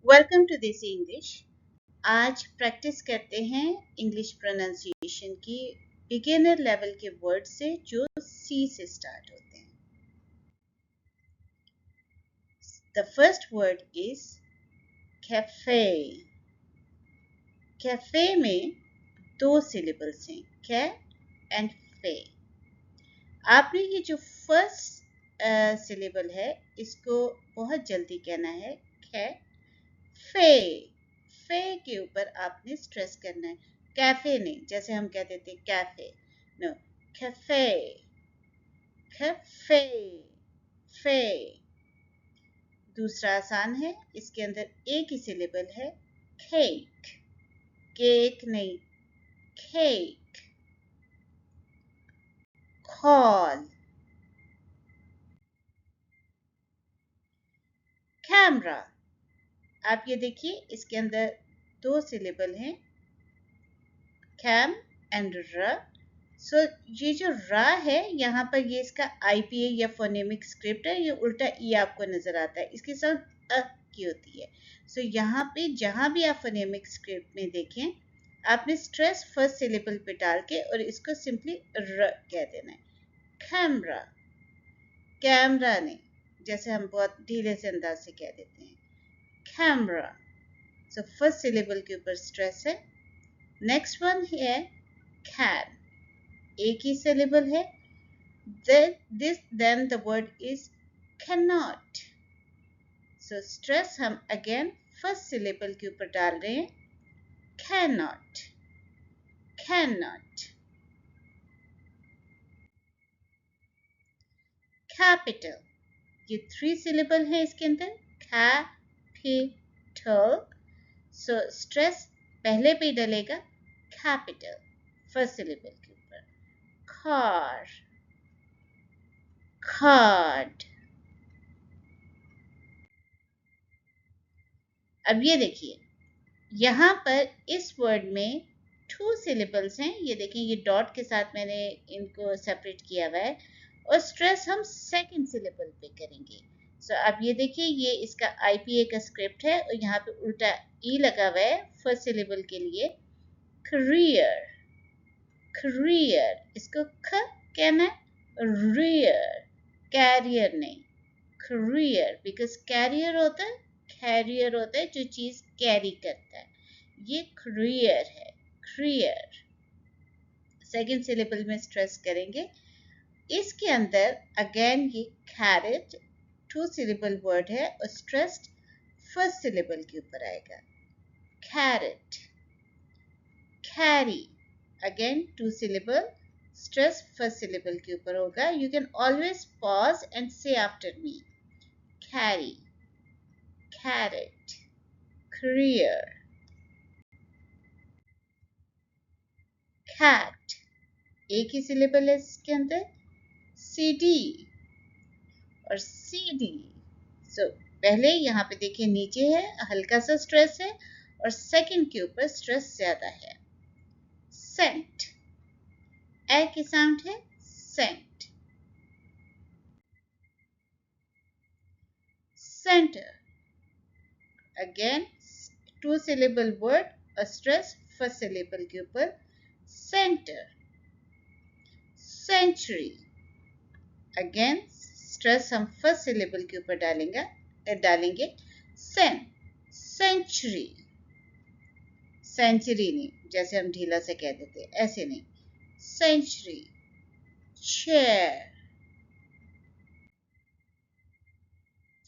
Welcome to this English. आज practice करते हैं इंग्लिश प्रोनाउंसिएशन की बिगिनर लेवल के वर्ड से जो सी से स्टार्ट होते हैं। The first word is cafe. Cafe में दो सिलेबल्स हैं, कै एंड फे। आपने ये जो फर्स्ट सिलेबल है इसको बहुत जल्दी कहना है, कै फे। फे के ऊपर आपने स्ट्रेस करना है, कैफे नहीं, जैसे हम कहते थे कैफे, नो, कैफे, कैफे, फे। दूसरा आसान है, इसके अंदर एक ही सिलेबल है, केक। केक नहीं, केक। Call, camera. आप ये देखिए इसके अंदर दो सिलेबल हैं, कैम एंड र। सो ये जो रा है यहाँ पर ये इसका आईपीए या फोनेमिक स्क्रिप्ट है, ये उल्टा ई आपको नजर आता है, इसकी साउंड अ की होती है। सो यहाँ पे जहाँ भी आप फोनेमिक स्क्रिप्ट में देखें, आपने स्ट्रेस फर्स्ट सिलेबल पे डाल के और इसको सिंपली र कह देना है, कैमरा। कैमरा नहीं, जैसे हम बहुत ढीले से अंदाज से कह देते हैं, कैमरा। सो फर्स्ट सिलेबल के ऊपर स्ट्रेस है। नेक्स्ट वन है कैन, एक ही सिलेबल है, then the word is cannot. So stress हम again first syllable के ऊपर डाल रहे हैं, cannot, cannot. Capital, ये 3 syllable है इसके अंदर, capital. So stress पहले पे ही डलेगा, capital, first syllable के ऊपर. Car, card. अब ये देखिए यहाँ पर इस वर्ड में 2 सिलेबल्स हैं, ये देखिए ये डॉट के साथ मैंने इनको सेपरेट किया हुआ है, और स्ट्रेस हम सेकंड सिलेबल पे करेंगे। सो अब ये देखिए ये इसका आईपीए का स्क्रिप्ट है और यहाँ पे उल्टा ई लगा हुआ है फर्स्ट सिलेबल के लिए, करियर, करियर। इसको ख कहना है, रियर, कैरियर नहीं, करियर, बिकॉज कैरियर होता है, कैरियर होता है जो चीज कैरी करता है, ये करियर है, करियर। सेकंड सिलेबल में स्ट्रेस करेंगे। इसके अंदर अगेन ये कैरेट 2 सिलेबल वर्ड है और स्ट्रेस्ड फर्स्ट सिलेबल के ऊपर आएगा, carrot. Carry again 2 syllable, stress first syllable के ऊपर होगा। You can always pause and say after me, carry, carrot, career. Cat, एक ही सिलेबल है इसके अंदर, CD और CD. सो पहले यहाँ पे देखिए नीचे है, हल्का सा स्ट्रेस है, और सेकंड के ऊपर स्ट्रेस ज्यादा है, सेंट। ए की साउंड है, cent. Centre again 2 syllable word और स्ट्रेस फर्स्ट सिलेबल के ऊपर, सेंटर। सेंचुरी अगेन स्ट्रेस हम फर्स्ट सिलेबल के ऊपर डालेंगे, सेंचुरी। सेंचुरी नहीं, जैसे हम ढीला से कह देते ऐसे नहीं, सेंचुरी। चेयर,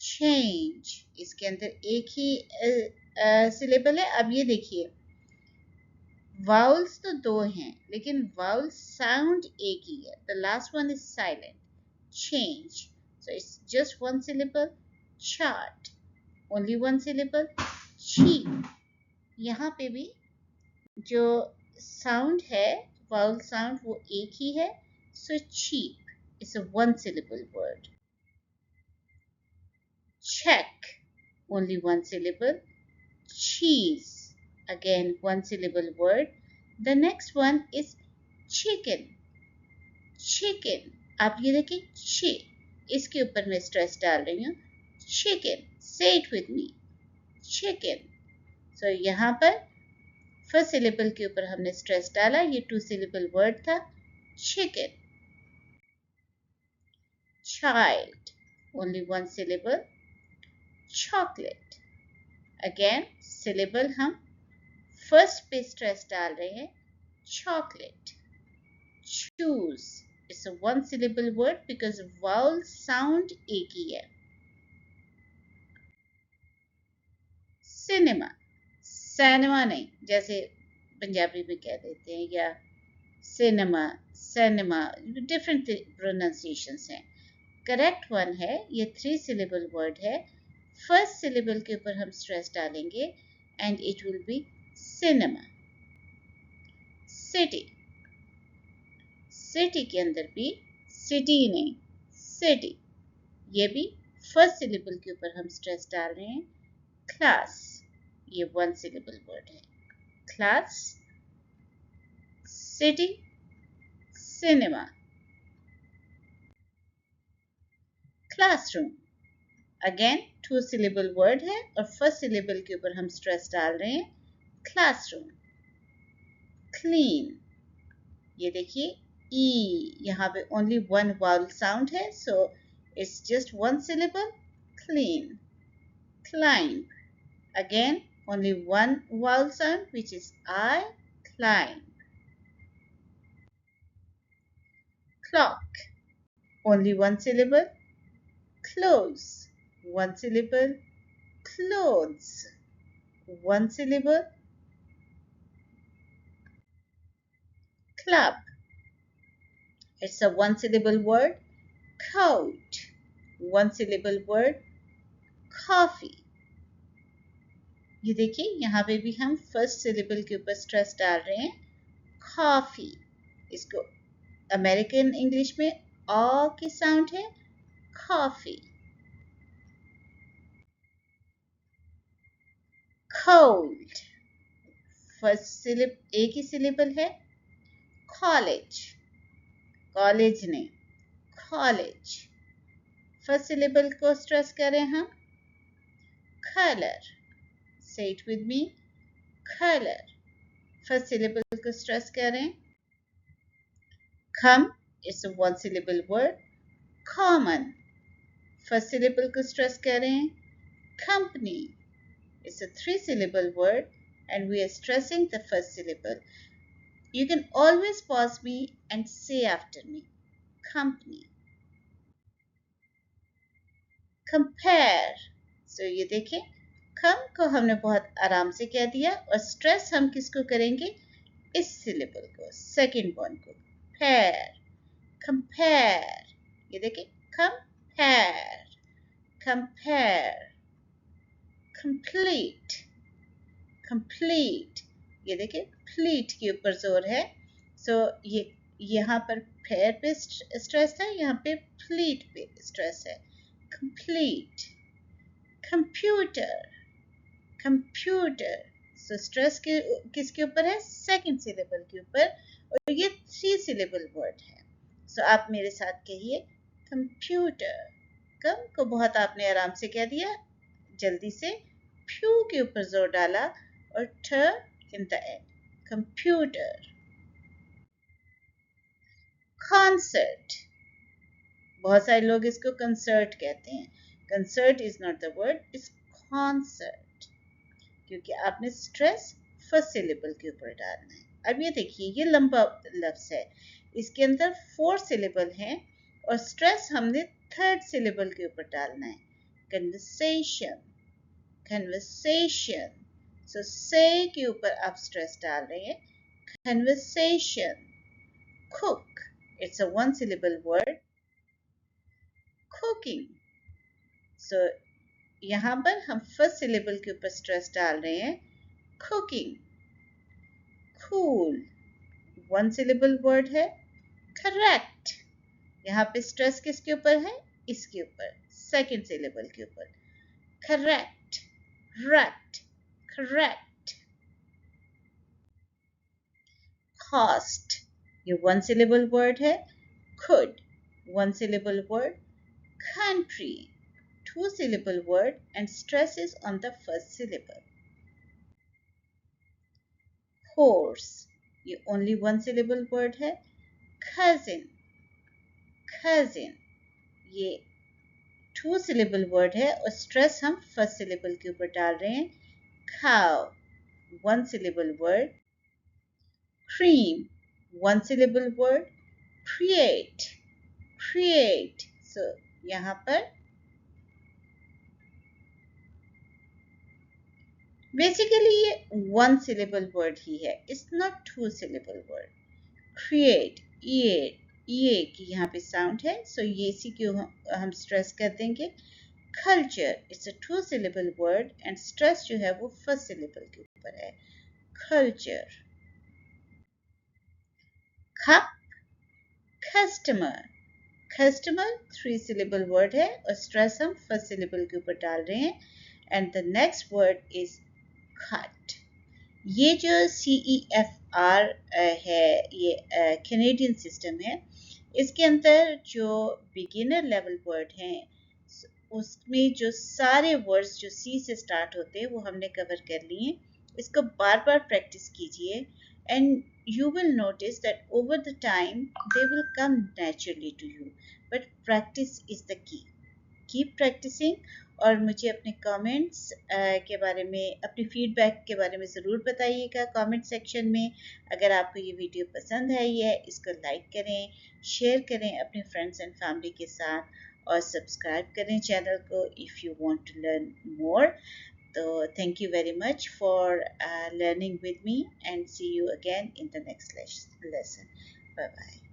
चेंज, इसके अंदर एक ही सिलेबल है। अब ये देखिए वाउल्स तो दो हैं लेकिन वाउल साउंड एक ही है, the last one is silent, change. So it's just one syllable, chart. Only one syllable, cheap. यहाँ पे भी जो साउंड है, वाउल साउंड, वो एक ही है, so cheap is a one syllable word. Check, only one syllable. Cheese, again one syllable word. The next one is chicken. Chicken, आप ये देखिए इसके ऊपर मैं स्ट्रेस डाल रही हूँ, चिकन। से it with me, chicken. So यहाँ पर फर्स्ट सिलेबल के ऊपर हमने स्ट्रेस डाला, ये 2 सिलेबल वर्ड था chicken. Child, only 1 syllable, chocolate. Again syllable हम फर्स्ट पे स्ट्रेस डाल रहे हैं chocolate. Choose, it's a 1 syllable word because vowel sound एक ही है. Cinema, cinema नहीं, जैसे पंजाबी में कह देते हैं, या cinema, cinema, different pronunciations हैं. करेक्ट वन है, ये 3 syllable word है. फर्स्ट syllable के ऊपर हम स्ट्रेस डालेंगे and it will be cinema. City, city के अंदर भी city नहीं, city, ये भी फर्स्ट syllable के ऊपर हम स्ट्रेस डाल रहे हैं. Class, ये 1 syllable word है. Class, city, cinema. Classroom, again 2 syllable word है और फर्स्ट syllable के ऊपर हम स्ट्रेस डाल रहे हैं classroom. Clean, ये देखिए e, यहाँ पे only 1 vowel sound है, so it's just 1 syllable, clean. Climb, again only 1 vowel sound which is I, climb. Clock, only 1 syllable, close, 1 syllable, clothes, 1 syllable. Club, it's a 1 syllable word. Coat, 1 syllable word. Coffee, ये देखिए यहाँ पे भी हम first syllable के ऊपर stress डाल रहे हैं coffee. इसको अमेरिकन इंग्लिश में आ की साउंड है coffee. Cold, फर्स्ट syllable एक ही syllable है. College, कॉलेज नहीं, college. फर्स्ट syllable को स्ट्रेस करें हम. Color, say it with me, color. First syllable को स्ट्रेस करें. Come, it's a 1 syllable word. Common, first syllable को स्ट्रेस करें. Company, it's a 3 syllable word and we are stressing the first syllable. You can always pause me and say after me, company. Compare, so ये देखें come को हमने बहुत आराम से कह दिया और स्ट्रेस हम किसको करेंगे, इस syllable को, सेकेंड वन को. Pair, compare, ये देखें compare, compare. Complete, complete, ये देखिए pleat के ऊपर जोर है, so ये यहाँ पर pair पे स्ट्रेस है, यहाँ पे pleat पे स्ट्रेस है. Complete. Computer, computer, so stress के किसके ऊपर है, सेकेंड syllable के ऊपर और ये 3 syllable word है. so आप मेरे साथ कहिए computer. कम को बहुत आपने आराम से कह दिया, जल्दी से फ्यू के ऊपर जोर डाला और ठ in the end. Computer. Concert, बहुत सारे लोग इसको कंसर्ट कहते हैं. Concert is not the word, it's concert, क्योंकि आपने स्ट्रेस फर्स्ट सिलेबल के ऊपर डालना है. अब ये देखिए ये लंबा लफ्ज है, इसके अंदर 4 सिलेबल हैं और स्ट्रेस हमने थर्ड सिलेबल के ऊपर डालना है. कन्वर्सेशन, conversation, so say के ऊपर आप स्ट्रेस डाल रहे हैं. conversation. Cook, it's a 1 syllable word. Cooking, so यहाँ पर हम फर्स्ट syllable के ऊपर स्ट्रेस डाल रहे हैं. Cooking. Cool, 1 syllable word है. Correct, यहाँ पे स्ट्रेस किसके ऊपर है, इसके ऊपर, सेकेंड syllable के ऊपर. Correct. Correct, correct. Cost, ये 1 syllable word है. Could, 1 syllable word. Country, two-syllable word and stress is on the first syllable. Horse, ये only one syllable word है. Cousin, cousin, ये two syllable word है और stress हम first syllable के ऊपर डाल रहे हैं. Cow, one syllable word. Cream, one syllable word. Create, create. So यहाँ पर बेसिकली ये one syllable word ही है. It's not two syllable word. Create, ये की यहाँ पे साउंड है, सो ये सी क्यों हम स्ट्रेस कर देंगे. Culture, it's a two syllable word and stress जो है वो first syllable के ऊपर है. Culture. Cup, customer. Customer three syllable word है और stress हम first syllable के ऊपर डाल रहे हैं. And the next word is cut. ये जो CEFR है, ये कैनेडियन सिस्टम है. इसके अंदर जो बिगिनर लेवल वर्ड हैं उसमें जो सारे वर्ड्स जो सी से स्टार्ट होते हैं वो हमने कवर कर लिए. इसको बार बार प्रैक्टिस कीजिए and you will notice that over the time they will come naturally to you, but practice is the key. Keep practicing और मुझे अपने कमेंट्स के बारे में, अपनी फीडबैक के बारे में ज़रूर बताइएगा कमेंट सेक्शन में. अगर आपको ये वीडियो पसंद आई है इसको लाइक करें, शेयर करें अपने फ्रेंड्स एंड फैमिली के साथ और सब्सक्राइब करें चैनल को if you want to learn more. तो thank you very much for learning with me and see you again in the next lesson. Bye bye.